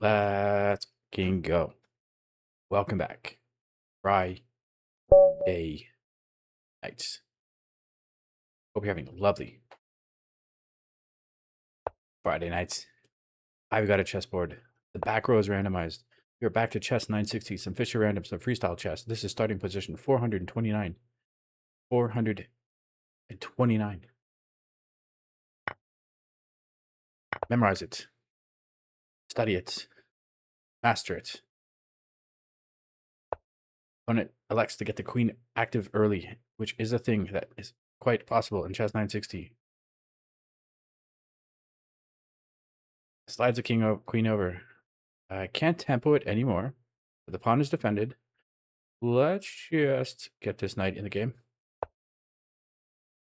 Let's fucking go. Welcome back. Friday nights. Hope you're having a lovely Friday nights. I've got a chessboard. The back row is randomized. We're back to chess 960, some Fischer randoms, some freestyle chess. This is starting position 429. 429. Memorize it. Study it. Master it. Opponent elects to get the queen active early, which is a thing that is quite possible in chess 960. Slides the queen over. I can't tempo it anymore. But the pawn is defended. Let's just get this knight in the game.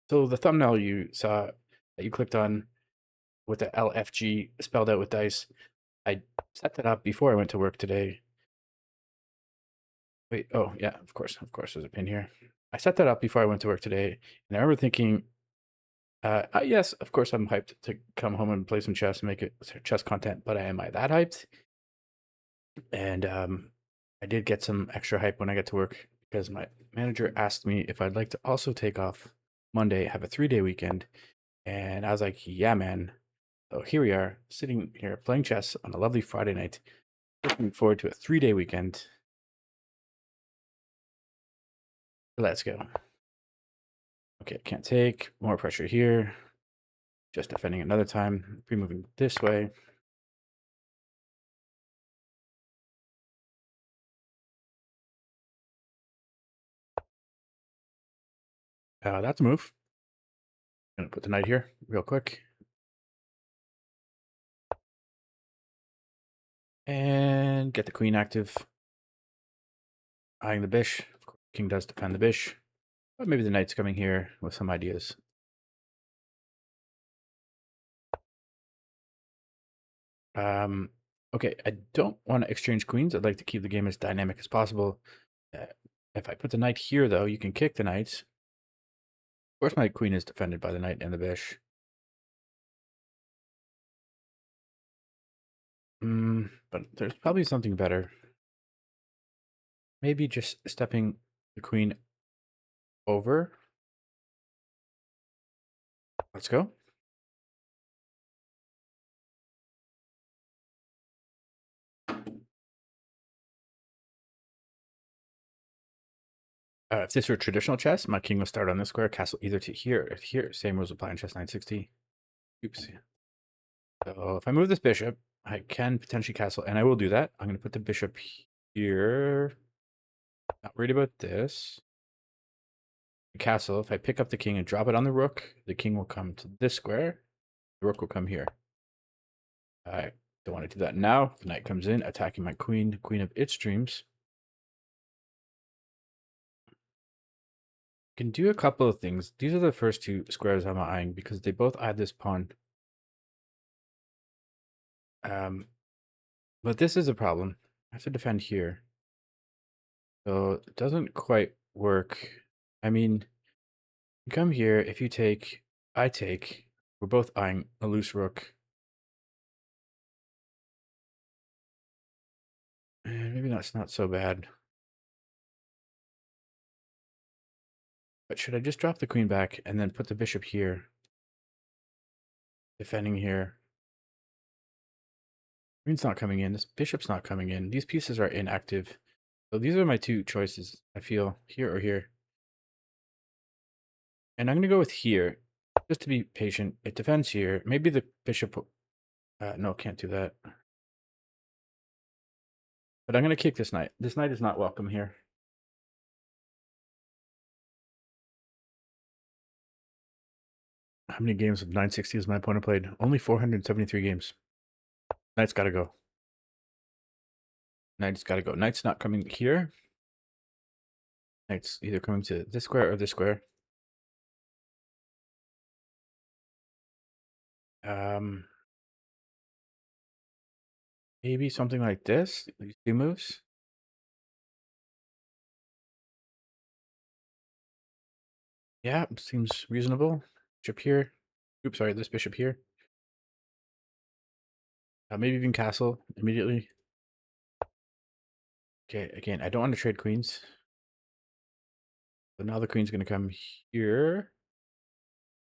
So the thumbnail you saw that you clicked on with the LFG spelled out with dice, I set that up before I went to work today. Wait, oh yeah, of course, there's a pin here. I set that up before I went to work today, and I remember thinking, yes, of course I'm hyped to come home and play some chess and make it chess content, but am I that hyped? And I did get some extra hype when I got to work because my manager asked me if I'd like to also take off Monday, have a 3-day weekend. And I was like, yeah, man. So here we are, sitting here playing chess on a lovely Friday night, looking forward to a 3-day weekend. Let's go. Okay, can't take. More pressure here. Just defending another time. Moving this way. That's a move. Gonna put the knight here real quick. And get the queen active. Eyeing the bish. Of course, king does defend the bish. But maybe the knight's coming here with some ideas. Okay, I don't want to exchange queens. I'd like to keep the game as dynamic as possible. If I put the knight here, though, you can kick the knights. Of course, my queen is defended by the knight and the bish. But there's probably something better. Maybe just stepping the queen over. Let's go. If this were traditional chess, my king would start on this square, castle either to here or here. Same rules apply in chess 960. Oops. So if I move this bishop, I can potentially castle, and I will do that. I'm going to put the bishop here. Not worried about this. The castle, if I pick up the king and drop it on the rook, the king will come to this square. The rook will come here. I don't want to do that now. The knight comes in, attacking my queen, queen of its dreams. Can do a couple of things. These are the first two squares I'm eyeing because they both add this pawn. But this is a problem. I have to defend here. So it doesn't quite work. I mean, you come here, if you take, I take, we're both eyeing a loose rook. And maybe that's not so bad. But should I just drop the queen back and then put the bishop here? Defending here. Queen's not coming in. This bishop's not coming in. These pieces are inactive. So these are my two choices, I feel, here or here. And I'm going to go with here, just to be patient. It defends here. Maybe the bishop... no, can't do that. But I'm going to kick this knight. This knight is not welcome here. How many games of 960 has my opponent played? Only 473 games. Knight's got to go. Knight's got to go. Knight's not coming here. Knight's either coming to this square or this square. Maybe something like this. These two moves. Yeah, seems reasonable. Bishop here. Oops, sorry, this bishop here. Maybe even castle immediately. Okay, again, I don't want to trade queens. So now the queen's going to come here.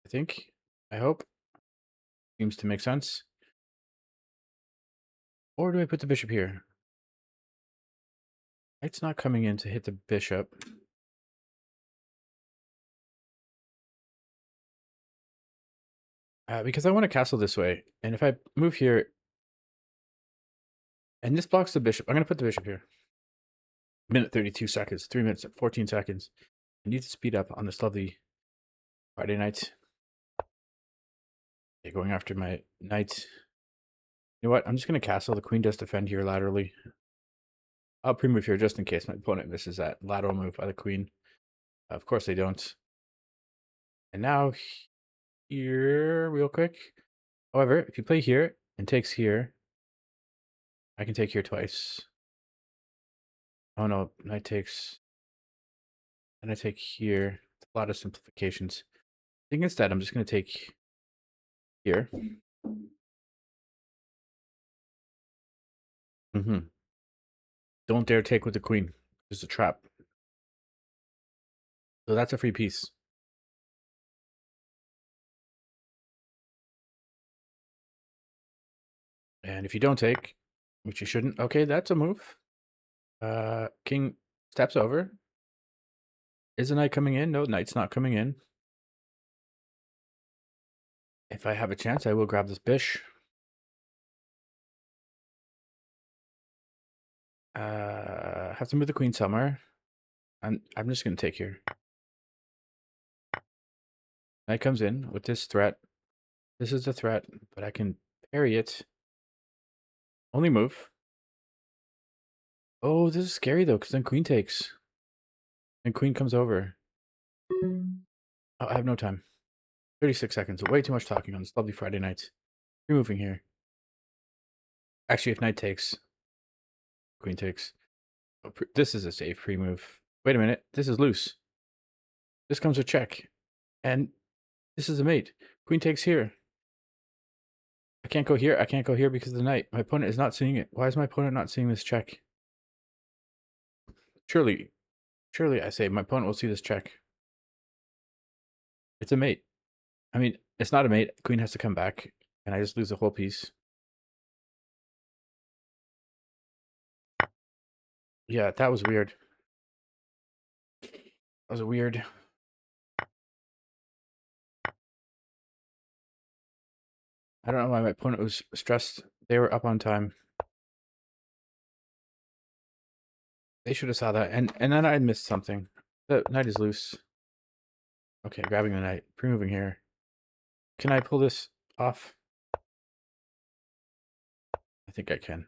I think. I hope. Seems to make sense. Or do I put the bishop here? Knight's not coming in to hit the bishop. Because I want to castle this way. And if I move here, and this blocks the bishop, I'm going to put the bishop here. Minute 32 seconds, 3 minutes, 14 seconds. I need to speed up on this lovely Friday night. Okay, going after my knight. You know what? I'm just going to castle. The queen does defend here laterally. I'll pre-move here just in case my opponent misses that lateral move by the queen. Of course they don't. And now here, real quick. However, if you play here and takes here, I can take here twice. Oh no, knight takes, and I take here. It's a lot of simplifications. I think instead I'm just going to take here. Don't dare take with the queen. It's a trap. So that's a free piece. And if you don't take, which you shouldn't, okay, that's a move. King steps over. Is a knight coming in? No, knight's not coming in. If I have a chance, I will grab this bish. Have to move the queen somewhere. I'm just gonna take here. Knight comes in with this threat. This is the threat, but I can parry it. Only move. Oh, this is scary though, because then queen takes. And queen comes over. Oh, I have no time. 36 seconds. Way too much talking on this lovely Friday night. Removing here. Actually, if knight takes, queen takes. Oh, this is a safe pre-move. Wait a minute. This is loose. This comes with check. And this is a mate. Queen takes here. I can't go here. I can't go here because of the knight. My opponent is not seeing it. Why is my opponent not seeing this check? Surely, I say my opponent will see this check. It's a mate. I mean, it's not a mate. Queen has to come back, and I just lose the whole piece. Yeah, that was weird. That was weird. I don't know why my opponent was stressed. They were up on time. They should have saw that. And then I missed something. The knight is loose. Okay, grabbing the knight. Pre-moving here. Can I pull this off? I think I can.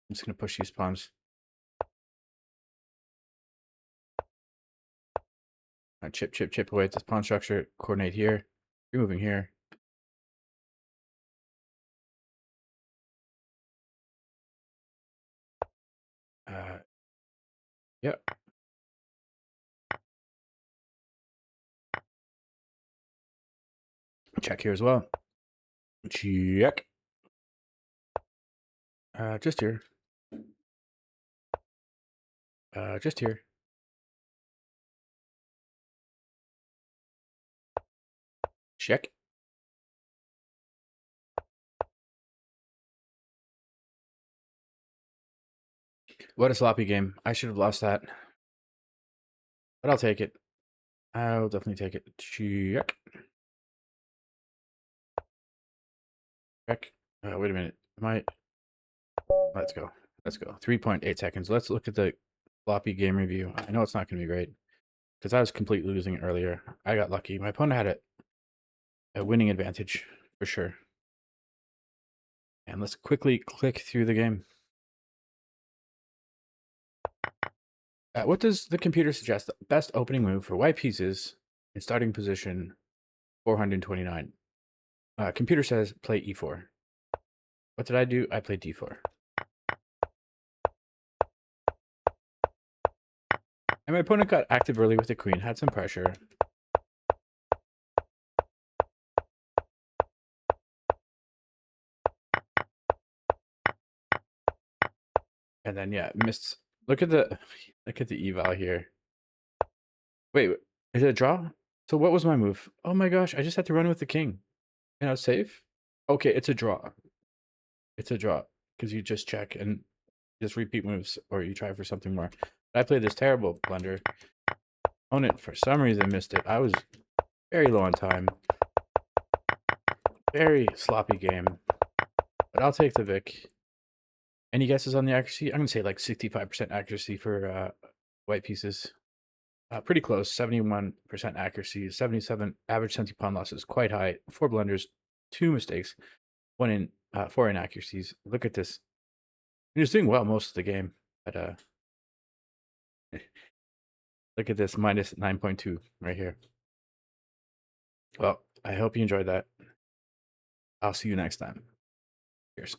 I'm just going to push these pawns. Chip away at this pawn structure. Coordinate here. Removing here. Yep. Check here as well. Check. Just here. Just here. Check. What a sloppy game. I should have lost that. But I'll take it. I'll definitely take it. Check. Check. Wait a minute. Let's go. Let's go. 3.8 seconds. Let's look at the sloppy game review. I know it's not going to be great because I was completely losing earlier. I got lucky. My opponent had a winning advantage for sure. And let's quickly click through the game. What does the computer suggest? The best opening move for white pieces in starting position 429. Computer says play e4. What did I do? I played d4. And my opponent got active early with the queen, had some pressure. And then yeah, missed. Look at the eval here. Wait, is it a draw? So what was my move? Oh my gosh, I just had to run with the king. And I was safe? Okay, it's a draw. It's a draw. Because you just check and just repeat moves, or you try for something more. But I played this terrible blunder. Opponent, for some reason, missed it. I was very low on time. Very sloppy game. But I'll take the Vic. Any guesses on the accuracy? I'm going to say like 65% accuracy for white pieces. Pretty close, 71% accuracy, 77 average senti pawn losses, quite high. 4 blunders, 2 mistakes, 4 inaccuracies. Look at this. He was doing well most of the game, but look at this, minus 9.2 right here. Well, I hope you enjoyed that. I'll see you next time. Cheers.